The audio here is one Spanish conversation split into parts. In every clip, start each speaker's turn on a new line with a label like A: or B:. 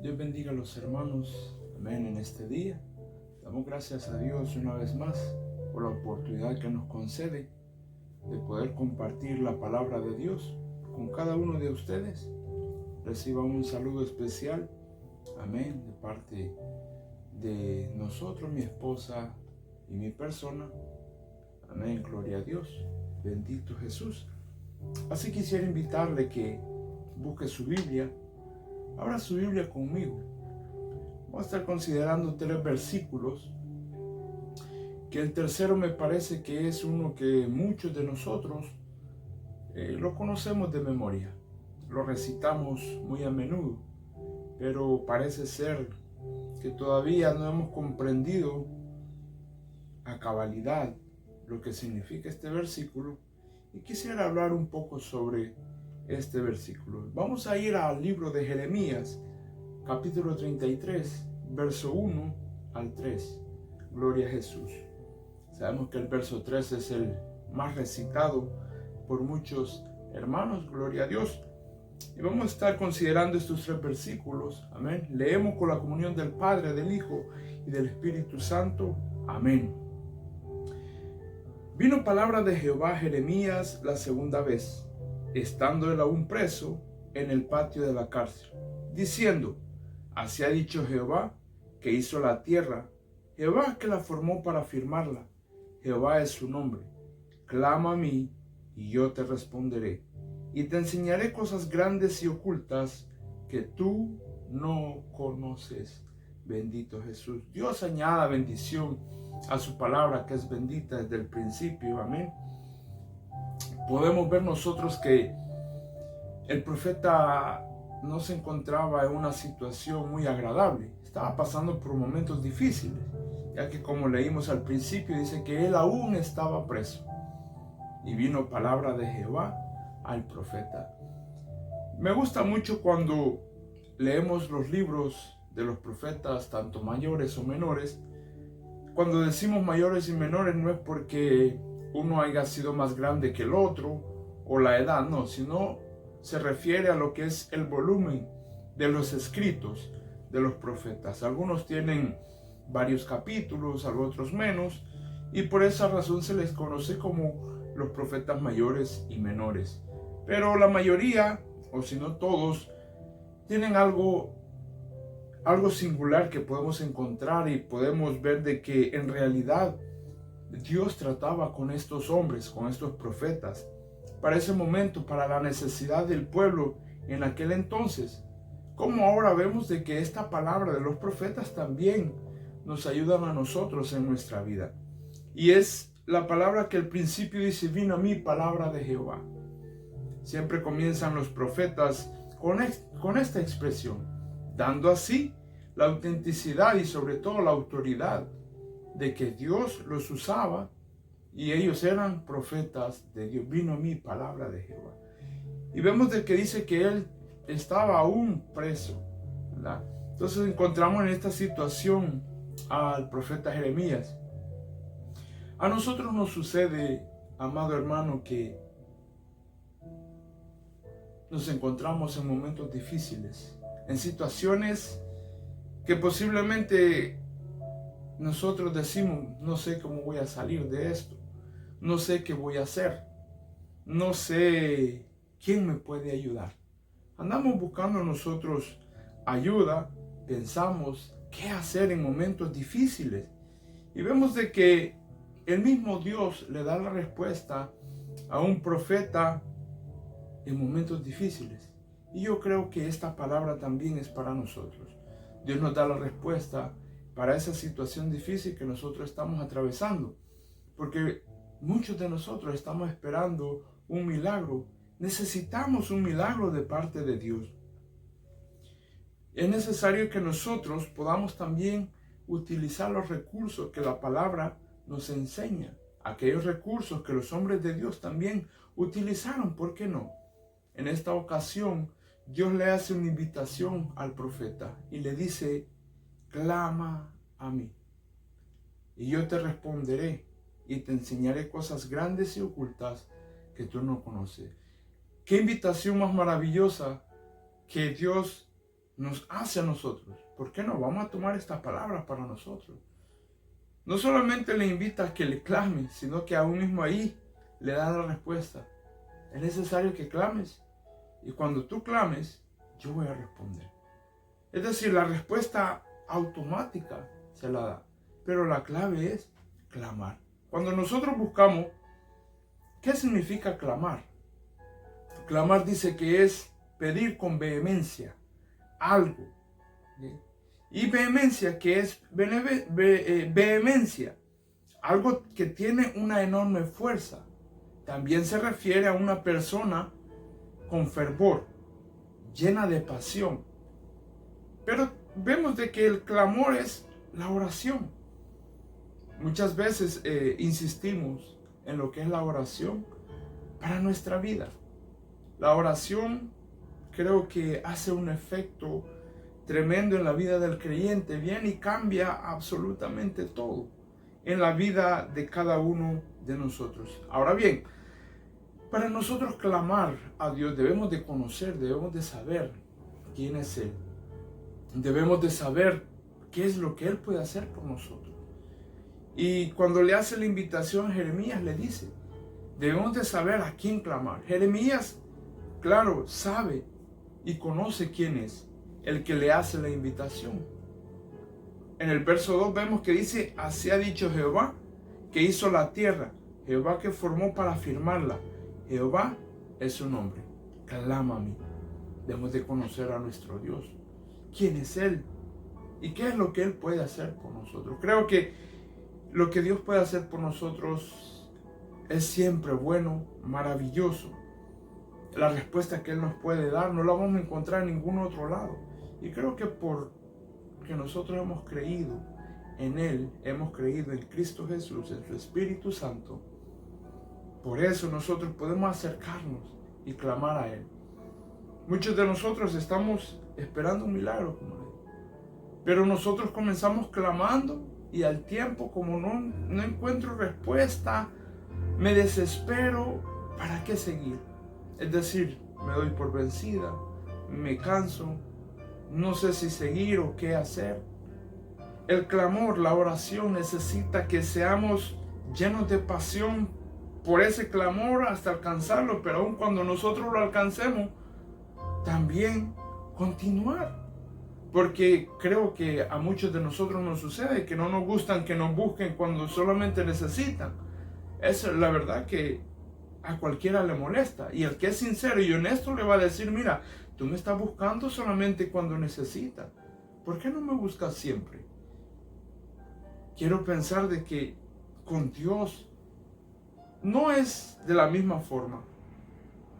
A: Dios bendiga a los hermanos, amén, en este día. Damos gracias a Dios una vez más por la oportunidad que nos concede de poder compartir la palabra de Dios con cada uno de ustedes. Reciban un saludo especial, amén, de parte de nosotros, mi esposa y mi persona. Amén, gloria a Dios, bendito Jesús. Así quisiera invitarle que busque su Biblia. Abra su Biblia conmigo. Vamos a estar considerando 3 versículos, que el tercero me parece que es uno que muchos de nosotros lo conocemos de memoria, lo recitamos muy a menudo, pero parece ser que todavía no hemos comprendido a cabalidad lo que significa este versículo, y quisiera hablar un poco sobre este versículo. Vamos a ir al libro de Jeremías, capítulo 33, verso 1 al 3. Gloria a Jesús. Sabemos que el verso 3 es el más recitado por muchos hermanos, gloria a Dios. Y vamos a estar considerando estos 3 versículos, amén. Leemos con la comunión del Padre, del Hijo y del Espíritu Santo, amén. Vino palabra de Jehová a Jeremías la segunda vez, estando él aún preso en el patio de la cárcel, diciendo: Así ha dicho Jehová, que hizo la tierra, Jehová que la formó para firmarla, Jehová es su nombre. Clama a mí, y yo te responderé, y te enseñaré cosas grandes y ocultas que tú no conoces. Bendito Jesús. Dios añada bendición a su palabra, que es bendita desde el principio. Amén. Podemos ver nosotros que el profeta no se encontraba en una situación muy agradable. Estaba pasando por momentos difíciles, ya que, como leímos al principio, dice que él aún estaba preso. Y vino palabra de Jehová al profeta. Me gusta mucho cuando leemos los libros de los profetas, tanto mayores o menores. Cuando decimos mayores y menores, no es porque uno haya sido más grande que el otro o la edad, no, sino se refiere a lo que es el volumen de los escritos de los profetas. Algunos tienen varios capítulos, otros menos, y por esa razón se les conoce como los profetas mayores y menores. Pero la mayoría, o si no todos, tienen algo singular que podemos encontrar, y podemos ver de que en realidad Dios trataba con estos hombres, con estos profetas, para ese momento, para la necesidad del pueblo en aquel entonces. Como ahora vemos de que esta palabra de los profetas también nos ayudan a nosotros en nuestra vida. Y es la palabra que al principio dice: vino a mí palabra de Jehová. Siempre comienzan los profetas con esta expresión, dando así la autenticidad y sobre todo la autoridad de que Dios los usaba y ellos eran profetas de Dios. Vino a mí palabra de Jehová. Y vemos de que dice que él estaba aún preso, ¿verdad? Entonces encontramos en esta situación al profeta Jeremías. A nosotros nos sucede, amado hermano, que nos encontramos en momentos difíciles, en situaciones que posiblemente nosotros decimos: no sé cómo voy a salir de esto, no sé qué voy a hacer, no sé quién me puede ayudar. Andamos buscando nosotros ayuda, pensamos qué hacer en momentos difíciles, y vemos de que el mismo Dios le da la respuesta a un profeta en momentos difíciles. Y yo creo que esta palabra también es para nosotros. Dios nos da la respuesta para esa situación difícil que nosotros estamos atravesando, porque muchos de nosotros estamos esperando un milagro. Necesitamos un milagro de parte de Dios. Es necesario que nosotros podamos también utilizar los recursos que la palabra nos enseña, aquellos recursos que los hombres de Dios también utilizaron. ¿Por qué no? En esta ocasión, Dios le hace una invitación al profeta y le dice: clama a mí, y yo te responderé, y te enseñaré cosas grandes y ocultas que tú no conoces. Qué invitación más maravillosa que Dios nos hace a nosotros. ¿Por qué no? Vamos a tomar estas palabras para nosotros. No solamente le invita a que le clame, sino que aún mismo ahí le da la respuesta. Es necesario que clames. Y cuando tú clames, yo voy a responder. Es decir, la respuesta automática se la da. Pero la clave es clamar. Cuando nosotros buscamos, ¿qué significa clamar? Clamar dice que es pedir con vehemencia algo. ¿Sí? Y vehemencia, que es vehemencia, algo que tiene una enorme fuerza. También se refiere a una persona con fervor, llena de pasión. Pero vemos de que el clamor es la oración. Muchas veces insistimos en lo que es la oración para nuestra vida. La oración creo que hace un efecto tremendo en la vida del creyente, viene y cambia absolutamente todo en la vida de cada uno de nosotros. Ahora bien, para nosotros clamar a Dios debemos de conocer, debemos de saber quién es Él. Debemos de saber qué es lo que Él puede hacer por nosotros. Y cuando le hace la invitación a Jeremías, le dice, debemos de saber a quién clamar. Jeremías, claro, sabe y conoce quién es el que le hace la invitación. En el verso 2 vemos que dice, así ha dicho Jehová, que hizo la tierra, Jehová que formó para firmarla. Jehová es su nombre. Clama a mí. Debemos de conocer a nuestro Dios. ¿Quién es Él? ¿Y qué es lo que Él puede hacer por nosotros? Creo que lo que Dios puede hacer por nosotros es siempre bueno, maravilloso. La respuesta que Él nos puede dar no la vamos a encontrar en ningún otro lado. Y creo que porque nosotros hemos creído en Él, hemos creído en Cristo Jesús, en su Espíritu Santo, por eso nosotros podemos acercarnos y clamar a Él. Muchos de nosotros estamos esperando un milagro como Él, pero nosotros comenzamos clamando y al tiempo, como no encuentro respuesta, me desespero. ¿Para qué seguir? Es decir, me doy por vencida, me canso, no sé si seguir o qué hacer. El clamor, la oración necesita que seamos llenos de pasión por ese clamor hasta alcanzarlo, pero aun cuando nosotros lo alcancemos, también continuar. Porque creo que a muchos de nosotros nos sucede que no nos gustan que nos busquen cuando solamente necesitan. Eso es la verdad que a cualquiera le molesta. Y el que es sincero y honesto le va a decir, mira, tú me estás buscando solamente cuando necesitas. ¿Por qué no me buscas siempre? Quiero pensar de que con Dios no es de la misma forma.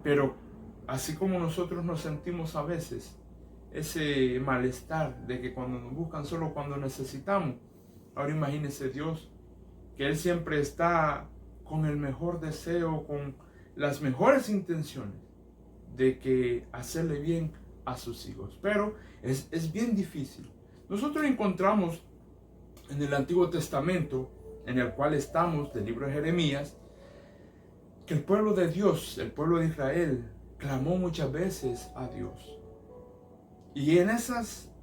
A: Pero así como nosotros nos sentimos a veces ese malestar de que cuando nos buscan solo cuando necesitamos, ahora imagínese Dios, que Él siempre está con el mejor deseo, con las mejores intenciones de que hacerle bien a sus hijos. Pero es bien difícil. Nosotros encontramos en el Antiguo Testamento, en el cual estamos, del libro de Jeremías, que el pueblo de Dios, el pueblo de Israel, clamó muchas veces a Dios. Y en esas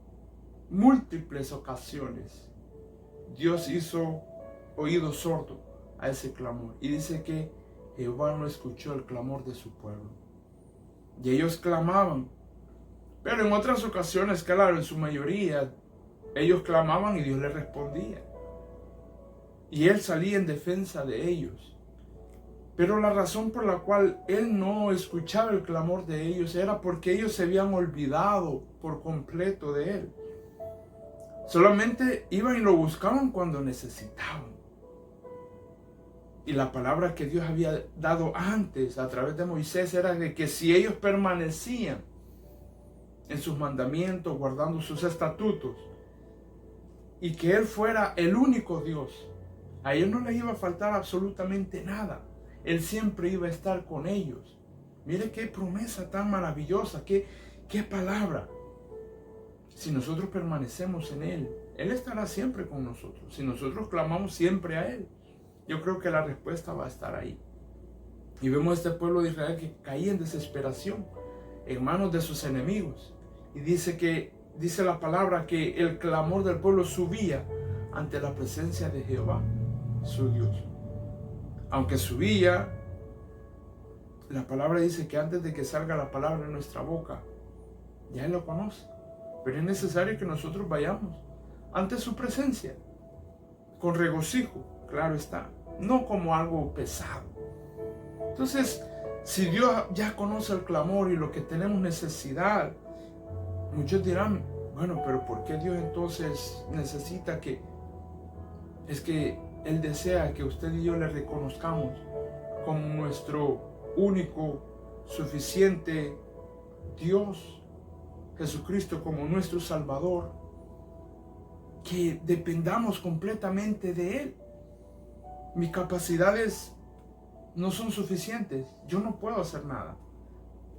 A: múltiples ocasiones, Dios hizo oído sordo a ese clamor. Y dice que Jehová no escuchó el clamor de su pueblo. Y ellos clamaban. Pero en otras ocasiones, claro, en su mayoría, ellos clamaban y Dios les respondía. Y Él salía en defensa de ellos. Pero la razón por la cual Él no escuchaba el clamor de ellos era porque ellos se habían olvidado por completo de Él. Solamente iban y lo buscaban cuando necesitaban. Y la palabra que Dios había dado antes a través de Moisés era de que si ellos permanecían en sus mandamientos, guardando sus estatutos, y que Él fuera el único Dios, a ellos no les iba a faltar absolutamente nada. Él siempre iba a estar con ellos. Mire qué promesa tan maravillosa, qué palabra. Si nosotros permanecemos en Él, Él estará siempre con nosotros. Si nosotros clamamos siempre a Él, yo creo que la respuesta va a estar ahí. Y vemos a este pueblo de Israel que caía en desesperación, en manos de sus enemigos. Y dice que dice la palabra que el clamor del pueblo subía ante la presencia de Jehová, su Dios. Aunque subía, la palabra dice que antes de que salga la palabra en nuestra boca, ya Él lo conoce. Pero es necesario que nosotros vayamos ante su presencia, con regocijo, claro está, no como algo pesado. Entonces, si Dios ya conoce el clamor y lo que tenemos necesidad, muchos dirán, bueno, pero ¿por qué Dios entonces necesita que? Es que Él desea que usted y yo le reconozcamos como nuestro único, suficiente Dios, Jesucristo como nuestro Salvador, que dependamos completamente de Él. Mis capacidades no son suficientes, yo no puedo hacer nada,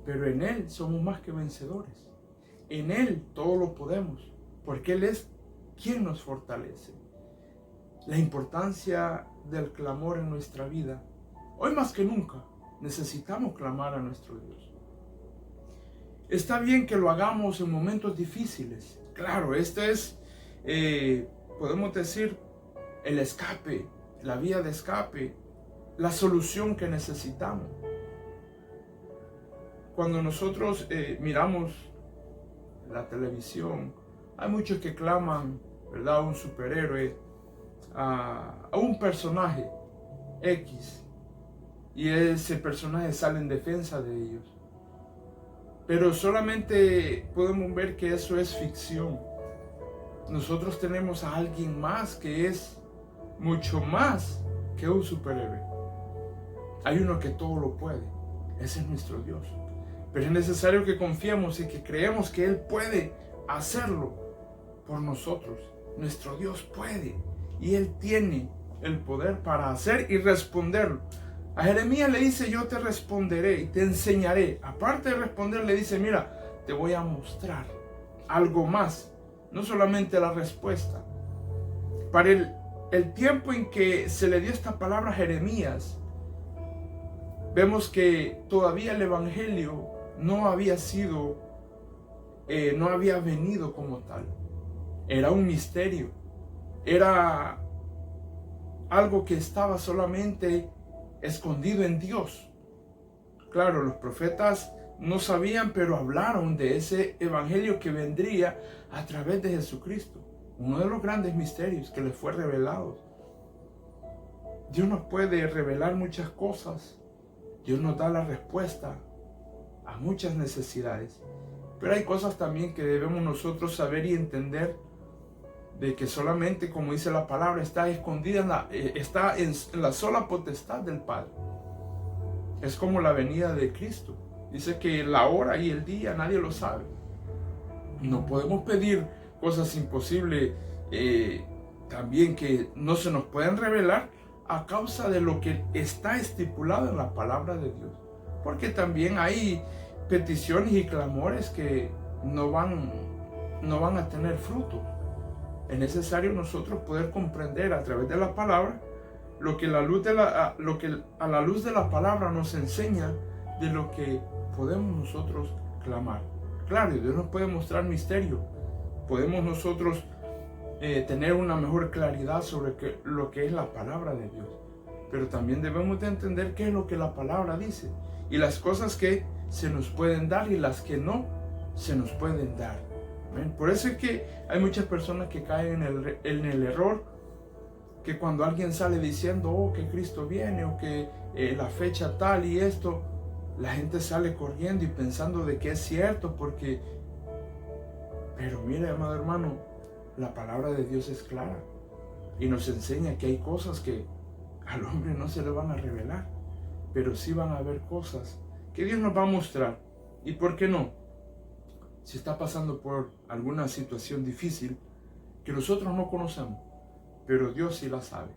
A: pero en Él somos más que vencedores. En Él todo lo podemos, porque Él es quien nos fortalece. La importancia del clamor en nuestra vida, hoy más que nunca, necesitamos clamar a nuestro Dios. Está bien que lo hagamos en momentos difíciles. Claro, este es, podemos decir, el escape, la vía de escape, la solución que necesitamos. Cuando nosotros miramos la televisión, hay muchos que claman, ¿verdad?, a un superhéroe, a un personaje X, y ese personaje sale en defensa de ellos. Pero solamente podemos ver que eso es ficción. Nosotros tenemos a alguien más que es mucho más que un superhéroe. Hay uno que todo lo puede. Ese es nuestro Dios. Pero es necesario que confiemos y que creemos que Él puede hacerlo por nosotros. Nuestro Dios puede. Y Él tiene el poder para hacer y responderlo. A Jeremías le dice, yo te responderé y te enseñaré. Aparte de responder, le dice, mira, te voy a mostrar algo más. No solamente la respuesta. Para el tiempo en que se le dio esta palabra a Jeremías, vemos que todavía el Evangelio no había sido, no había venido como tal. Era un misterio. Era algo que estaba solamente escondido en Dios. Claro, los profetas no sabían, pero hablaron de ese evangelio que vendría a través de Jesucristo. Uno de los grandes misterios que les fue revelado. Dios nos puede revelar muchas cosas. Dios nos da la respuesta a muchas necesidades. Pero hay cosas también que debemos nosotros saber y entender, de que solamente, como dice la palabra, está escondida está en la sola potestad del Padre. Es como la venida de Cristo. Dice que la hora y el día nadie lo sabe. No podemos pedir cosas imposibles también que no se nos pueden revelar a causa de lo que está estipulado en la palabra de Dios. Porque también hay peticiones y clamores que no van a tener fruto. Es necesario nosotros poder comprender a través de la palabra lo que a la luz de la palabra nos enseña de lo que podemos nosotros clamar. Claro, Dios nos puede mostrar misterio. Podemos nosotros tener una mejor claridad sobre lo que es la palabra de Dios. Pero también debemos de entender qué es lo que la palabra dice. Y las cosas que se nos pueden dar y las que no se nos pueden dar. Por eso es que hay muchas personas que caen en el error, que cuando alguien sale diciendo, oh, que Cristo viene, o que la fecha tal y esto, la gente sale corriendo y pensando de que es cierto, pero mire, amado hermano, la palabra de Dios es clara y nos enseña que hay cosas que al hombre no se le van a revelar, pero sí van a haber cosas que Dios nos va a mostrar. ¿Y por qué no? Si está pasando por alguna situación difícil que nosotros no conocemos, pero Dios sí la sabe.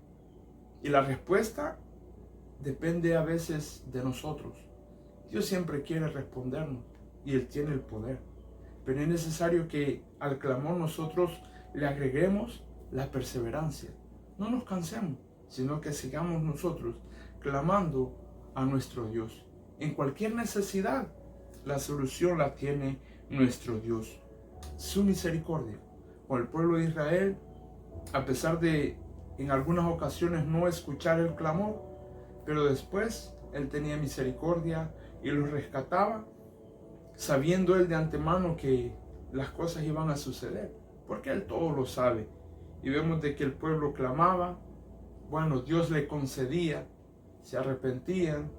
A: Y la respuesta depende a veces de nosotros. Dios siempre quiere respondernos y Él tiene el poder. Pero es necesario que al clamor nosotros le agreguemos la perseverancia. No nos cansemos, sino que sigamos nosotros clamando a nuestro Dios. En cualquier necesidad, la solución la tiene nuestro Dios. su misericordia con el pueblo de Israel, a pesar de en algunas ocasiones no escuchar el clamor, pero después Él tenía misericordia y los rescataba, sabiendo Él de antemano que las cosas iban a suceder, porque Él todo lo sabe. Y vemos de que el pueblo clamaba, bueno, Dios le concedía, se arrepentían,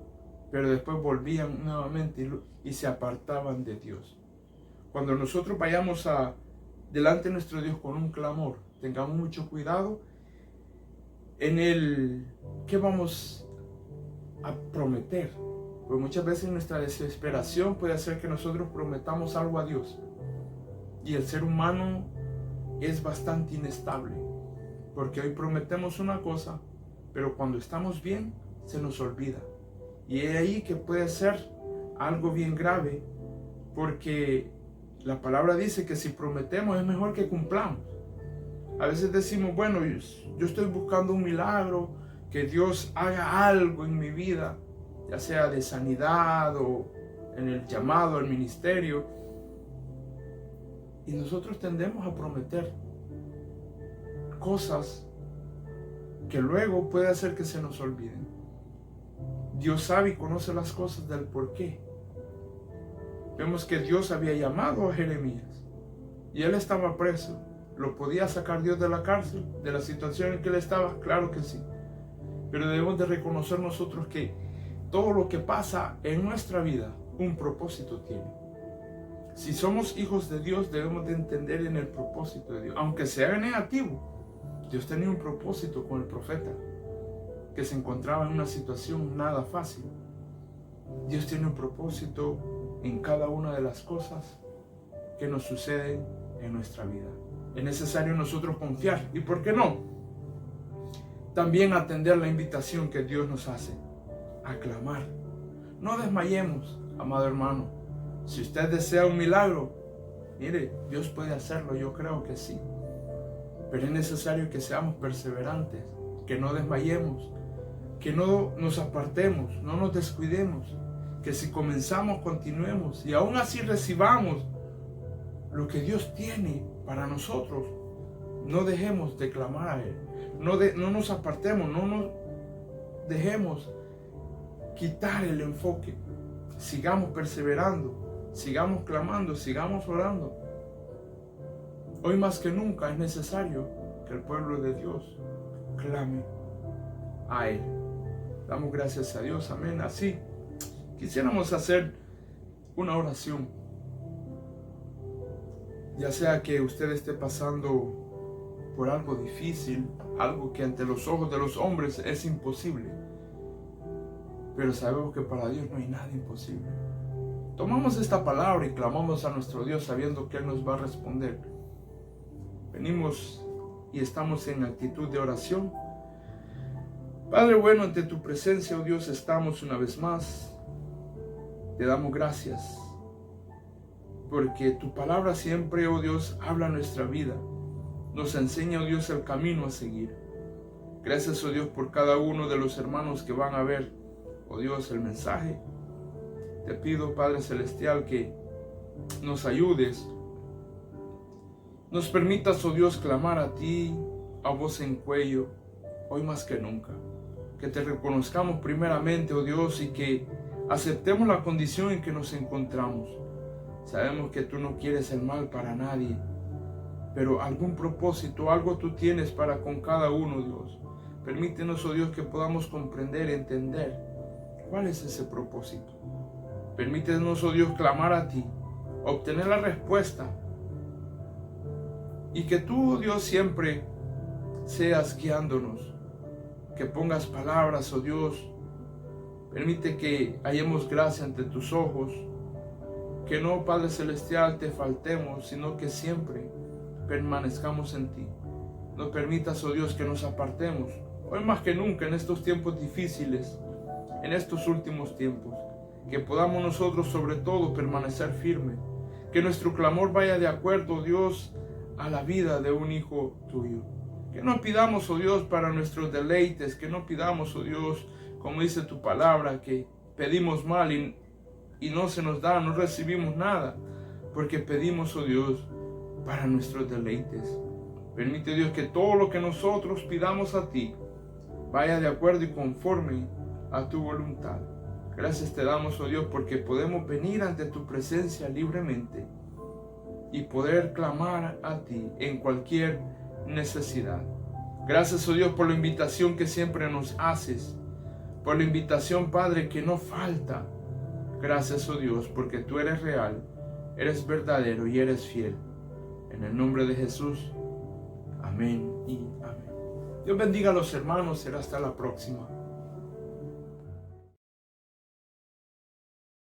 A: pero después volvían nuevamente y se apartaban de Dios. Cuando nosotros vayamos delante de nuestro Dios con un clamor, tengamos mucho cuidado en el que vamos a prometer. Porque muchas veces nuestra desesperación puede hacer que nosotros prometamos algo a Dios. Y el ser humano es bastante inestable. Porque hoy prometemos una cosa, pero cuando estamos bien, se nos olvida. Y es ahí que puede ser algo bien grave, porque la palabra dice que si prometemos es mejor que cumplamos. A veces decimos, bueno, yo estoy buscando un milagro, que Dios haga algo en mi vida, ya sea de sanidad o en el llamado al ministerio. Y nosotros tendemos a prometer cosas que luego puede hacer que se nos olviden. Dios sabe y conoce las cosas del porqué. Vemos que Dios había llamado a Jeremías y él estaba preso. ¿Lo podía sacar Dios de la cárcel, de la situación en que él estaba? Claro que sí. Pero debemos de reconocer nosotros que todo lo que pasa en nuestra vida, un propósito tiene. Si somos hijos de Dios, debemos de entender en el propósito de Dios. Aunque sea negativo, Dios tenía un propósito con el profeta, que se encontraba en una situación nada fácil. Dios tiene un propósito en cada una de las cosas que nos suceden en nuestra vida. Es necesario nosotros confiar. ¿Y por qué no? También atender la invitación que Dios nos hace a clamar. No desmayemos, amado hermano. Si usted desea un milagro, mire, Dios puede hacerlo, yo creo que sí. Pero es necesario que seamos perseverantes, que no desmayemos, que no nos apartemos, no nos descuidemos, que si comenzamos, continuemos y aún así recibamos lo que Dios tiene para nosotros. No dejemos de clamar a Él, no nos apartemos, no nos dejemos quitar el enfoque. Sigamos perseverando, sigamos clamando, sigamos orando. Hoy más que nunca es necesario que el pueblo de Dios clame a Él. Damos gracias a Dios, amén. Así quisiéramos hacer una oración, ya sea que usted esté pasando por algo difícil, algo que ante los ojos de los hombres es imposible, pero sabemos que para Dios no hay nada imposible. Tomamos esta palabra y clamamos a nuestro Dios sabiendo que Él nos va a responder. Venimos y estamos en actitud de oración. Padre bueno, ante tu presencia, oh Dios, estamos una vez más. Te damos gracias, porque tu palabra siempre, oh Dios, habla nuestra vida. Nos enseña, oh Dios, el camino a seguir. Gracias, oh Dios, por cada uno de los hermanos que van a ver, oh Dios, el mensaje. Te pido, Padre Celestial, que nos ayudes. Nos permitas, oh Dios, clamar a ti a voz en cuello, hoy más que nunca. Que te reconozcamos primeramente, oh Dios, y que aceptemos la condición en que nos encontramos. Sabemos que tú no quieres el mal para nadie, pero algún propósito, algo tú tienes para con cada uno, Dios. Permítenos, oh Dios, que podamos comprender, entender cuál es ese propósito. Permítenos, oh Dios, clamar a ti, obtener la respuesta, y que tú, oh Dios, siempre seas guiándonos, que pongas palabras, oh Dios. Permite que hallemos gracia ante tus ojos, que no, Padre Celestial, te faltemos, sino que siempre permanezcamos en ti. No permitas, oh Dios, que nos apartemos, hoy más que nunca en estos tiempos difíciles, en estos últimos tiempos, que podamos nosotros sobre todo permanecer firmes, que nuestro clamor vaya de acuerdo, oh Dios, a la vida de un hijo tuyo. Que no pidamos, oh Dios, para nuestros deleites, que no pidamos, oh Dios, como dice tu palabra, que pedimos mal y no se nos da, no recibimos nada, porque pedimos, oh Dios, para nuestros deleites. Permite, Dios, que todo lo que nosotros pidamos a ti vaya de acuerdo y conforme a tu voluntad. Gracias te damos, oh Dios, porque podemos venir ante tu presencia libremente y poder clamar a ti en cualquier necesidad. Gracias, oh Dios, por la invitación que siempre nos haces, por la invitación, Padre, que no falta. Gracias, oh Dios, porque tú eres real, eres verdadero y eres fiel. En el nombre de Jesús, amén y amén. Dios bendiga a los hermanos, será hasta la próxima.